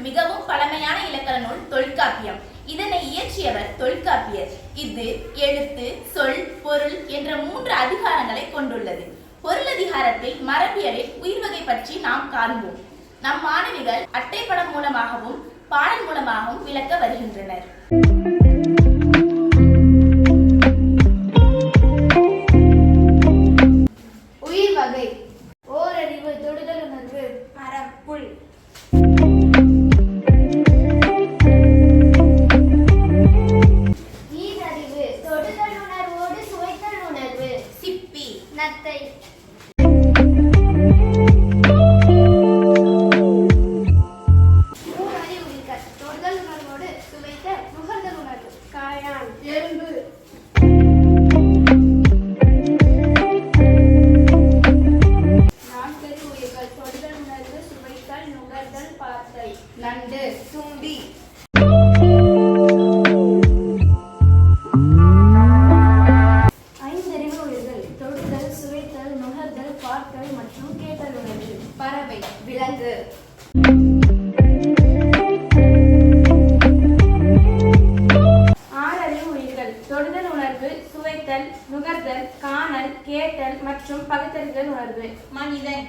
மிகவும் பழமையான இலக்கண நூல் தொல்காப்பியம். இதனை இயற்றியவர் தொல்காப்பியர். இது எழுத்து, சொல், பொருள் என்ற 3 அதிகாரங்களை கொண்டுள்ளது. பொருளதிகாரத்தில் மரபியலில் உயிர்வகை பற்றி நாம் காண்போம். நம் மாணவிகள் அட்டைப்படம் மூலமாகவும் பாடல் மூலமாகவும் விளக்க வருகின்றனர். உயிர்வகை: ஓரறிவு, தொடுதல் உணர்வு, மரம், புல். ஈரறிவு: தொடுதல் உணர்வோடு சுவைத்தல் உணர்வு, சிப்பி, நத்தை. தொடுதல் உணர்வோடு சுவைத்தல் நுகர்தல் உணர்வு, காளான், எறும்பு. நான்கறிவு உயிர்கள்: தொடுதல் உணர்வு, சுவைத்தல், நுகர்தல், பார்த்தல், நண்டு, தும்பி. ஐந்தறிவு உயிர்கள்: தொடுதல், சுவைத்தல், நுகர்தல், பார்த்தல் மற்றும் கேட்டல் உணர்வு, பறவை, விலங்கு. ஆறறிவு உயிர்கள்: தொடுதல் உணர்வு, சுவைத்தல், நுகர்தல், காணல், கேட்டல் மற்றும் பகுத்தறிதல் உணர்வு, மனிதன்.